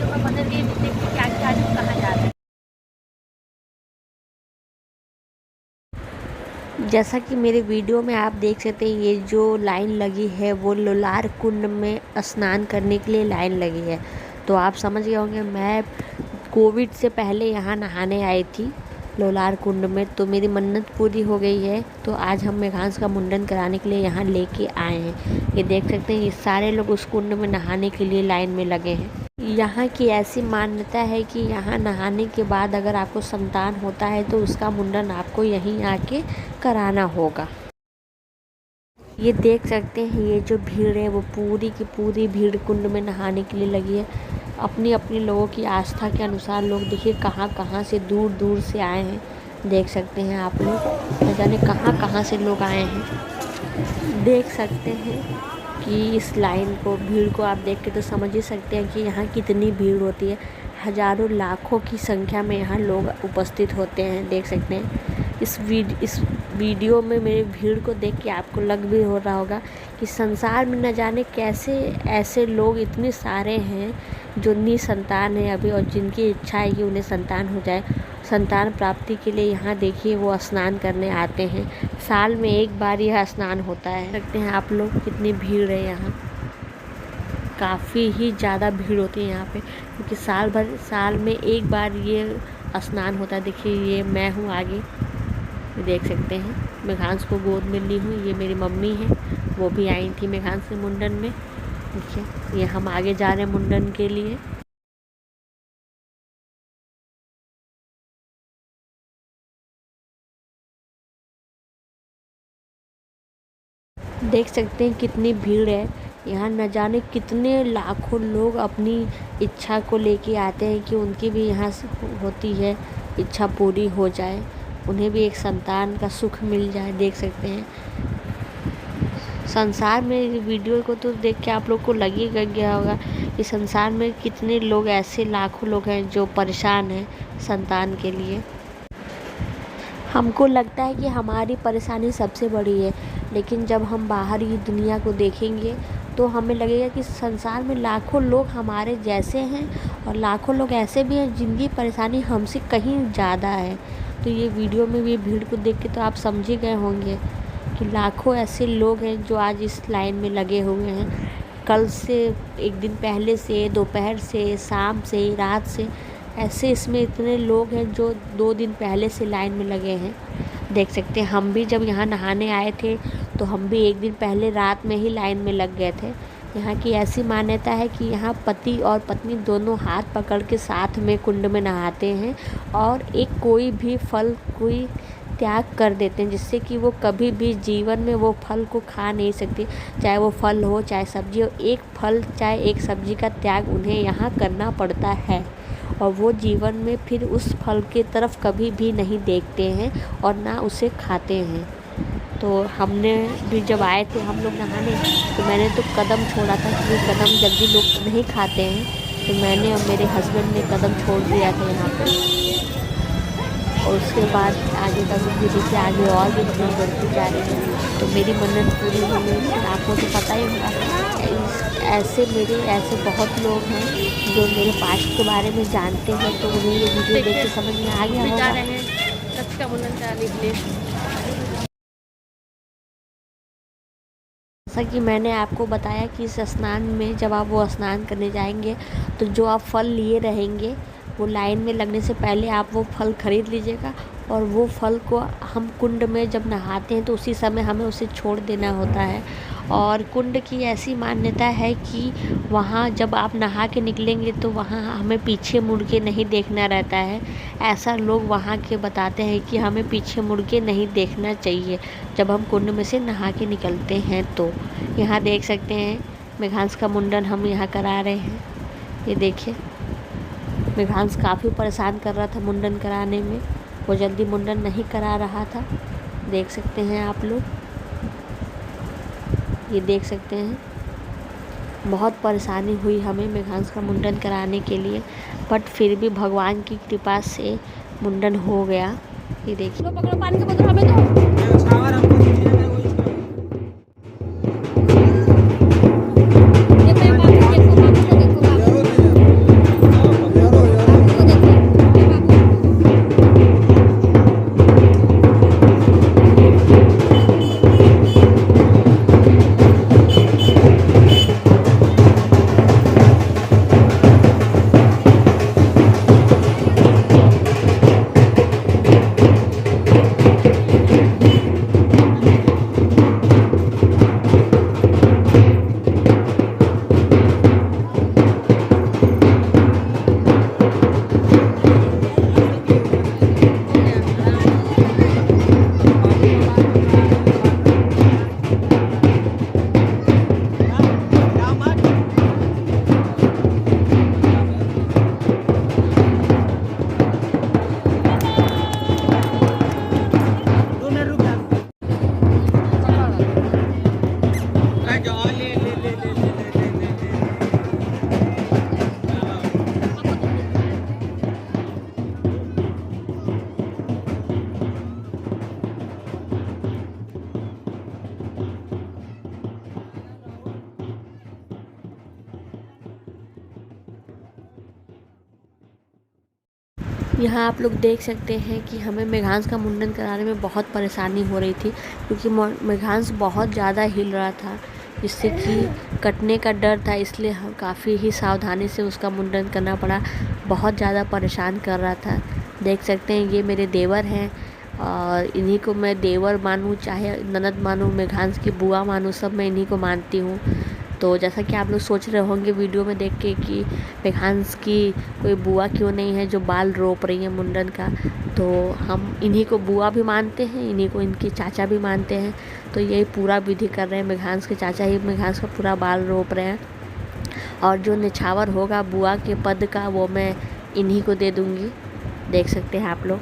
में बदल रही है, देखते हैं कि आगे आगे कहाँ जा रहा है। जैसा कि मेरे वीडियो में आप देख सकते हैं, ये जो लाइन लगी है वो लोलार कुंड में स्नान करने के लिए लाइन लगी है। तो आप समझ गए होंगे, मैं कोविड से पहले यहाँ नहाने आई थी लोलार कुंड में, तो मेरी मन्नत पूरी हो गई है। तो आज हम मेघांश का मुंडन कराने के लिए यहाँ लेके आए हैं। ये देख सकते हैं, ये सारे लोग उस कुंड में नहाने के लिए लाइन में लगे हैं। यहाँ की ऐसी मान्यता है कि यहाँ नहाने के बाद अगर आपको संतान होता है तो उसका मुंडन आपको यहीं आके कराना होगा। ये देख सकते हैं, ये जो भीड़ है वो पूरी की पूरी भीड़ कुंड में नहाने के लिए लगी है। अपनी अपनी लोगों की आस्था के अनुसार लोग देखिए कहाँ कहाँ से दूर दूर से आए हैं। देख सकते हैं आप लोग, न जाने कहाँ कहाँ से लोग आए हैं। देख सकते हैं कि इस लाइन को, भीड़ को आप देख के तो समझ ही सकते हैं कि यहाँ कितनी भीड़ होती है। हज़ारों लाखों की संख्या में यहाँ लोग उपस्थित होते हैं। देख सकते हैं इस वीडियो में मेरी भीड़ को देख के आपको लग भी हो रहा होगा कि संसार में न जाने कैसे ऐसे लोग इतने सारे हैं जो निसंतान है अभी, और जिनकी इच्छा है कि उन्हें संतान हो जाए। संतान प्राप्ति के लिए यहाँ देखिए वो स्नान करने आते हैं। साल में एक बार यह स्नान होता है। देखते हैं आप लोग कितनी भीड़ है यहाँ, काफ़ी ही ज़्यादा भीड़ होती है यहाँ पे, क्योंकि साल में एक बार ये स्नान होता है। देखिए ये मैं हूँ आगे, ये देख सकते हैं, मेघांश को गोद में ली हूँ। ये मेरी मम्मी है, वो भी आई थी मेघांश के मुंडन में। देखिए ये हम आगे जा रहे हैं मुंडन के लिए। देख सकते हैं कितनी भीड़ है यहाँ, न जाने कितने लाखों लोग अपनी इच्छा को लेके आते हैं कि उनकी भी यहाँ होती है इच्छा पूरी हो जाए, उन्हें भी एक संतान का सुख मिल जाए। देख सकते हैं संसार में, वीडियो को तो देख के आप लोग को लग ही गया होगा कि संसार में कितने लोग, ऐसे लाखों लोग हैं जो परेशान हैं संतान के लिए। हमको लगता है कि हमारी परेशानी सबसे बड़ी है, लेकिन जब हम बाहर की दुनिया को देखेंगे तो हमें लगेगा कि संसार में लाखों लोग हमारे जैसे हैं, और लाखों लोग ऐसे भी हैं जिनकी परेशानी हमसे कहीं ज़्यादा है। तो ये वीडियो में भी भीड़ को देख के तो आप समझ ही गए होंगे कि लाखों ऐसे लोग हैं जो आज इस लाइन में लगे हुए हैं। कल से, एक दिन पहले से, दोपहर से, शाम से, रात से, ऐसे इसमें इतने लोग हैं जो 2 दिन पहले से लाइन में लगे हैं। देख सकते हैं हम भी जब यहाँ नहाने आए थे तो हम भी एक दिन पहले रात में ही लाइन में लग गए थे। यहाँ की ऐसी मान्यता है कि यहाँ पति और पत्नी दोनों हाथ पकड़ के साथ में कुंड में नहाते हैं, और एक कोई भी फल कोई त्याग कर देते हैं, जिससे कि वो कभी भी जीवन में वो फल को खा नहीं सकती। चाहे वो फल हो चाहे सब्जी हो, एक फल चाहे एक सब्जी का त्याग उन्हें यहाँ करना पड़ता है, और वो जीवन में फिर उस फल की तरफ कभी भी नहीं देखते हैं और ना उसे खाते हैं। तो हमने भी जब आए थे हम लोग नहाने, तो मैंने तो कदम छोड़ा था, क्योंकि कदम जल्दी लोग नहीं खाते हैं। तो मैंने और मेरे हस्बैंड ने कदम छोड़ दिया था यहाँ पे, और उसके बाद आगे का भी देखिए, आगे और भी भीड़ बढ़ती जा रही है। तो मेरी मन्नत पूरी हो गई। आपको तो पता ही होगा, ऐसे बहुत लोग हैं जो मेरे पास्ट के बारे में जानते हैं, तो उन्हें ये वीडियो देख के समझ में आ गया होगा। जैसा कि मैंने आपको बताया कि इस स्नान में जब आप वो स्नान करने जाएंगे तो जो आप फल लिए रहेंगे, वो लाइन में लगने से पहले आप वो फल ख़रीद लीजिएगा, और वो फल को हम कुंड में जब नहाते हैं तो उसी समय हमें उसे छोड़ देना होता है। और कुंड की ऐसी मान्यता है कि वहाँ जब आप नहा के निकलेंगे तो वहाँ हमें पीछे मुड़ के नहीं देखना रहता है। ऐसा लोग वहाँ के बताते हैं कि हमें पीछे मुड़ के नहीं देखना चाहिए जब हम कुंड में से नहा के निकलते हैं। तो यहाँ देख सकते हैं मेघांश का मुंडन हम यहाँ करा रहे हैं। ये देखिए, मेघांश काफ़ी परेशान कर रहा था मुंडन कराने में, वो जल्दी मुंडन नहीं करा रहा था। देख सकते हैं आप लोग, ये देख सकते हैं बहुत परेशानी हुई हमें मेघांश का मुंडन कराने के लिए, बट फिर भी भगवान की कृपा से मुंडन हो गया। ये देखिए, पकड़ो पानी का बोतल हमें दो। यहाँ आप लोग देख सकते हैं कि हमें मेघांश का मुंडन कराने में बहुत परेशानी हो रही थी, क्योंकि मेघांश बहुत ज़्यादा हिल रहा था, जिससे कि कटने का डर था। इसलिए हम काफ़ी ही सावधानी से उसका मुंडन करना पड़ा। बहुत ज़्यादा परेशान कर रहा था। देख सकते हैं ये मेरे देवर हैं, और इन्हीं को मैं देवर मानूँ चाहे ननद मानूँ, मेघांश की बुआ मानूँ, सब मैं इन्हीं को मानती हूँ। तो जैसा कि आप लोग सोच रहे होंगे वीडियो में देख के कि मेघांश की कोई बुआ क्यों नहीं है जो बाल रोप रही है मुंडन का, तो हम इन्हीं को बुआ भी मानते हैं, इन्हीं को इनके चाचा भी मानते हैं। तो यही पूरा विधि कर रहे हैं, मेघांश के चाचा ही मेघांश का पूरा बाल रोप रहे हैं। और जो निछावर होगा बुआ के पद का, वो मैं इन्हीं को दे दूँगी। देख सकते हैं आप लोग।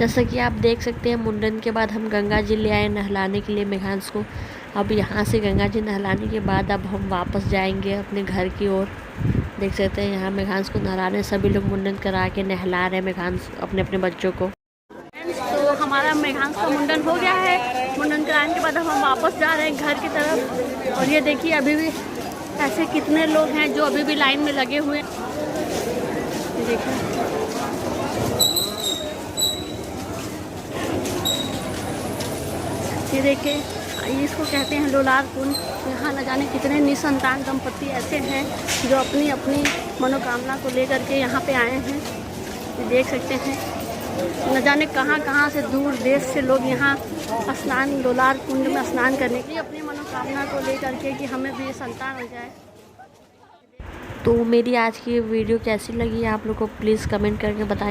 जैसा कि आप देख सकते हैं, मुंडन के बाद हम गंगा जी ले आए नहलाने के लिए मेघांश को। अब यहाँ से गंगा जी नहलाने के बाद अब हम वापस जाएंगे अपने घर की ओर। देख सकते हैं यहाँ मेघांश को नहला रहे हैं, सभी लोग मुंडन करा के नहला रहे हैं मेघांश अपने अपने बच्चों को। तो हमारा मेघांश का मुंडन हो गया है। मुंडन कराने के बाद अब हम वापस जा रहे हैं घर की तरफ। और ये देखिए अभी भी ऐसे कितने लोग हैं जो अभी भी लाइन में लगे हुए हैं। देखिए ये देखिए, इसको कहते हैं लोलार कुंड। यहाँ न जाने कितने निसंतान दंपति ऐसे हैं जो अपनी अपनी मनोकामना को लेकर के यहाँ पे आए हैं। ये देख सकते हैं, न जाने कहाँ से दूर देश से लोग यहाँ स्नान लोलार कुंड में स्नान करने के लिए अपनी मनोकामना को लेकर के कि हमें भी संतान हो जाए। तो मेरी आज की वीडियो कैसी लगी आप लोग को प्लीज़ कमेंट करके बताइए।